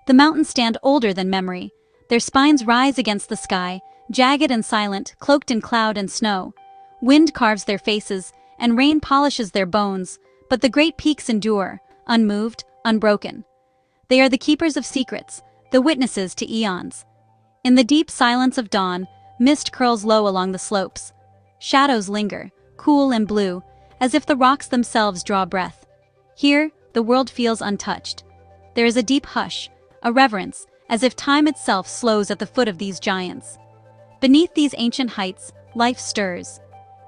The mountains stand older than memory. Their spines rise against the sky, jagged and silent, cloaked in cloud and snow. Wind carves their faces, and rain polishes their bones, but the great peaks endure, unmoved, unbroken. They are the keepers of secrets, the witnesses to eons. In the deep silence of dawn, mist curls low along the slopes. Shadows linger, cool and blue, as if the rocks themselves draw breath. Here, the world feels untouched. There is a deep hush, a reverence, as if time itself slows at the foot of these giants. Beneath these ancient heights, life stirs.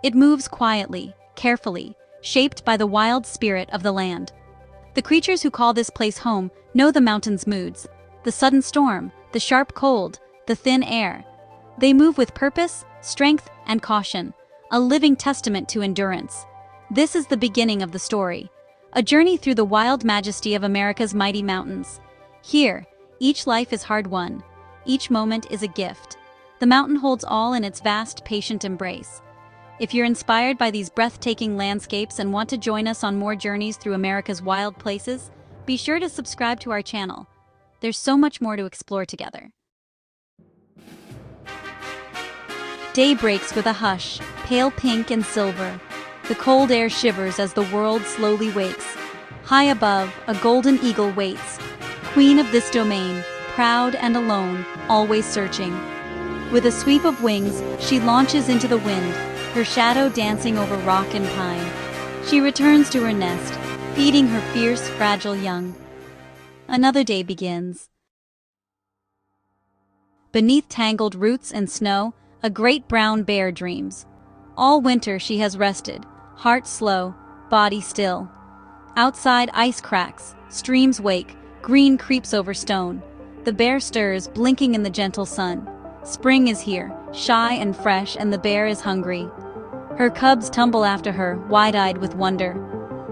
It moves quietly, carefully, shaped by the wild spirit of the land. The creatures who call this place home know the mountain's moods, the sudden storm, the sharp cold, the thin air. They move with purpose, strength, and caution, a living testament to endurance. This is the beginning of the story, a journey through the wild majesty of America's mighty mountains. Here, each life is hard-won, each moment is a gift. The mountain holds all in its vast, patient embrace. If you're inspired by these breathtaking landscapes and want to join us on more journeys through America's wild places, be sure to subscribe to our channel. There's so much more to explore together. Day breaks with a hush, pale pink and silver. The cold air shivers as the world slowly wakes. High above, a golden eagle waits, queen of this domain, proud and alone, always searching. With a sweep of wings, she launches into the wind, her shadow dancing over rock and pine. She returns to her nest, feeding her fierce, fragile young. Another day begins. Beneath tangled roots and snow, a great brown bear dreams. All winter she has rested, heart slow, body still. Outside ice cracks, streams wake, green creeps over stone. The bear stirs, blinking in the gentle sun. Spring is here, shy and fresh, and the bear is hungry. Her cubs tumble after her, wide-eyed with wonder.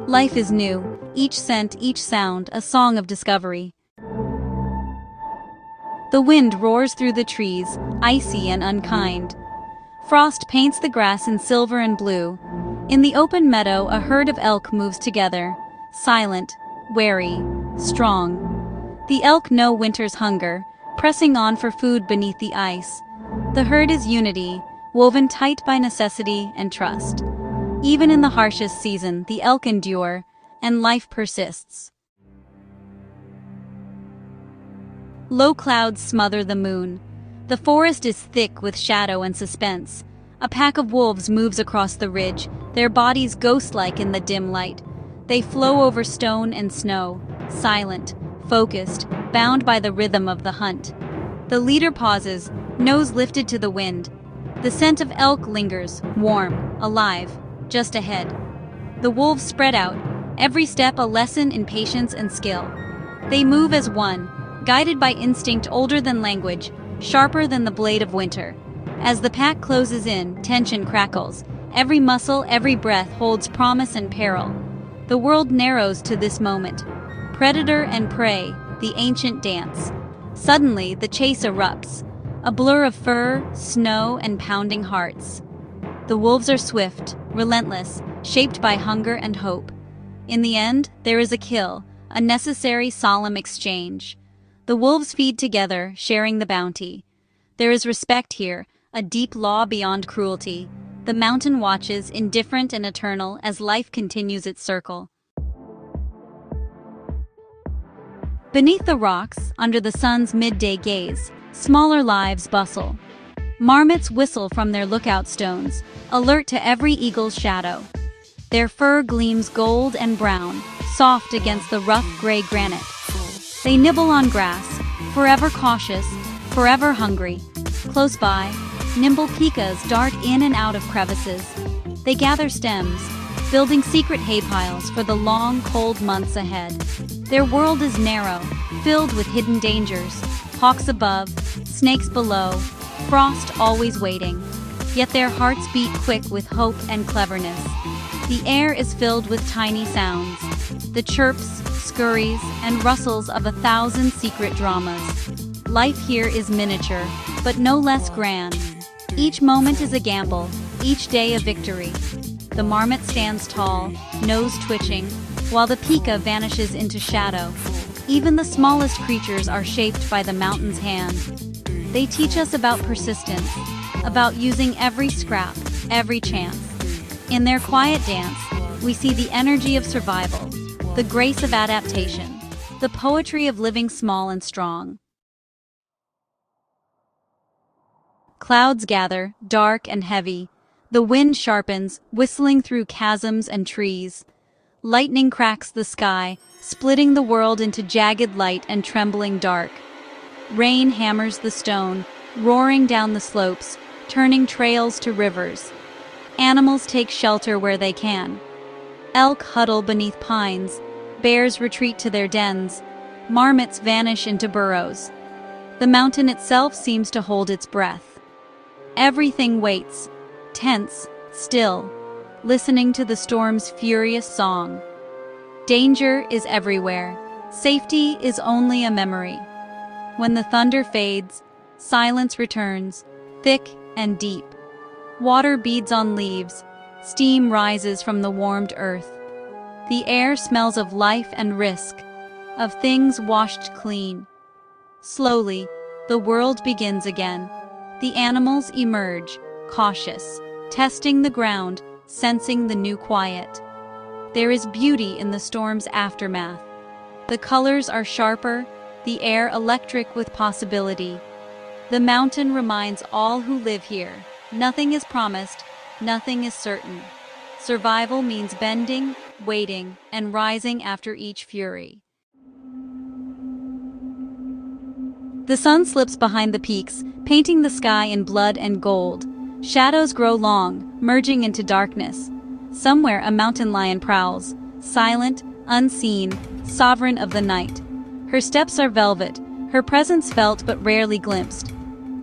Life is new, each scent, each sound, a song of discovery. The wind roars through the trees, icy and unkind. Frost paints the grass in silver and blue. In the open meadow, a herd of elk moves together, silent, wary, strong. The elk know winter's hunger, pressing on for food beneath the ice. The herd is unity, woven tight by necessity and trust. Even in the harshest season, the elk endure, and life persists. Low clouds smother the moon. The forest is thick with shadow and suspense. A pack of wolves moves across the ridge, their bodies ghost-like in the dim light. They flow over stone and snow, silent, focused, bound by the rhythm of the hunt. The leader pauses, nose lifted to the wind. The scent of elk lingers, warm, alive, just ahead. The wolves spread out, every step a lesson in patience and skill. They move as one, guided by instinct older than language, sharper than the blade of winter. As the pack closes in, tension crackles. Every muscle, every breath holds promise and peril. The world narrows to this moment. Predator and prey, the ancient dance. Suddenly, the chase erupts. A blur of fur, snow, and pounding hearts. The wolves are swift, relentless, shaped by hunger and hope. In the end, there is a kill, a necessary, solemn exchange. The wolves feed together, sharing the bounty. There is respect here, a deep law beyond cruelty. The mountain watches, indifferent and eternal, as life continues its circle. Beneath the rocks, under the sun's midday gaze, smaller lives bustle. Marmots whistle from their lookout stones, alert to every eagle's shadow. Their fur gleams gold and brown, soft against the rough gray granite. They nibble on grass, forever cautious, forever hungry. Close by, nimble pikas dart in and out of crevices. They gather stems, building secret hay piles for the long, cold months ahead. Their world is narrow, filled with hidden dangers. Hawks above, snakes below, frost always waiting. Yet their hearts beat quick with hope and cleverness. The air is filled with tiny sounds. The chirps, scurries, and rustles of 1,000 secret dramas. Life here is miniature, but no less grand. Each moment is a gamble, each day a victory. The marmot stands tall, nose twitching, while the pika vanishes into shadow. Even the smallest creatures are shaped by the mountain's hand. They teach us about persistence, about using every scrap, every chance. In their quiet dance, we see the energy of survival, the grace of adaptation, the poetry of living small and strong. Clouds gather, dark and heavy. The wind sharpens, whistling through chasms and trees. Lightning cracks the sky, splitting the world into jagged light and trembling dark. Rain hammers the stone, roaring down the slopes, turning trails to rivers. Animals take shelter where they can. Elk huddle beneath pines, bears retreat to their dens, marmots vanish into burrows. The mountain itself seems to hold its breath. Everything waits, tense, still, listening to the storm's furious song. Danger is everywhere. Safety is only a memory. When the thunder fades, silence returns, thick and deep. Water beads on leaves, steam rises from the warmed earth. The air smells of life and risk, of things washed clean. Slowly, the world begins again. The animals emerge, cautious, testing the ground, sensing the new quiet. There is beauty in the storm's aftermath. The colors are sharper, the air electric with possibility. The mountain reminds all who live here, nothing is promised, nothing is certain. Survival means bending, waiting, and rising after each fury. The sun slips behind the peaks, painting the sky in blood and gold. Shadows grow long, merging into darkness. Somewhere a mountain lion prowls, silent, unseen, sovereign of the night. Her steps are velvet, her presence felt but rarely glimpsed.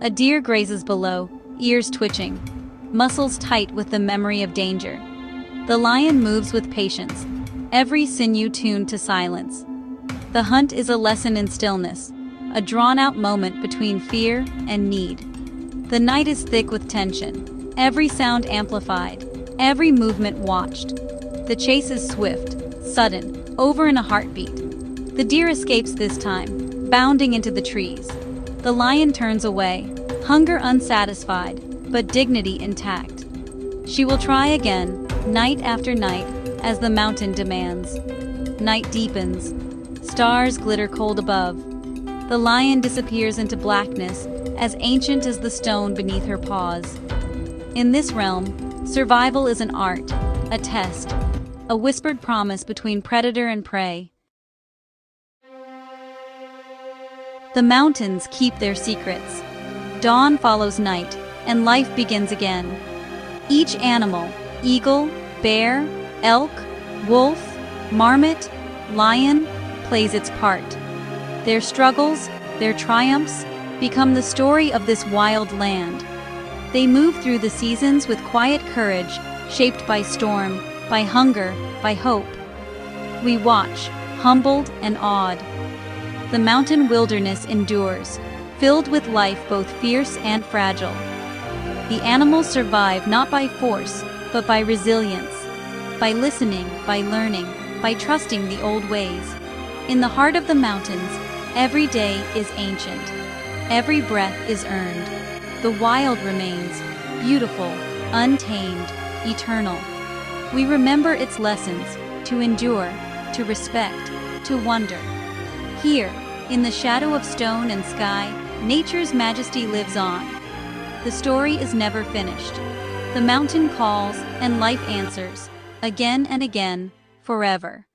A deer grazes below, ears twitching, muscles tight with the memory of danger. The lion moves with patience, every sinew tuned to silence. The hunt is a lesson in stillness, a drawn-out moment between fear and need. The night is thick with tension, every sound amplified, every movement watched. The chase is swift, sudden, over in a heartbeat. The deer escapes this time, bounding into the trees. The lion turns away, hunger unsatisfied, but dignity intact. She will try again, night after night, as the mountain demands. Night deepens. Stars glitter cold above. The lion disappears into blackness, as ancient as the stone beneath her paws. In this realm, survival is an art, a test, a whispered promise between predator and prey. The mountains keep their secrets. Dawn follows night, and life begins again. Each animal, eagle, bear, elk, wolf, marmot, lion, plays its part. Their struggles, their triumphs, become the story of this wild land. They move through the seasons with quiet courage, shaped by storm, by hunger, by hope. We watch, humbled and awed. The mountain wilderness endures, filled with life both fierce and fragile. The animals survive not by force, but by resilience, by listening, by learning, by trusting the old ways. In the heart of the mountains, every day is ancient. Every breath is earned. The wild remains, beautiful, untamed, eternal. We remember its lessons, to endure, to respect, to wonder. Here, in the shadow of stone and sky, nature's majesty lives on. The story is never finished. The mountain calls and life answers, again and again, forever.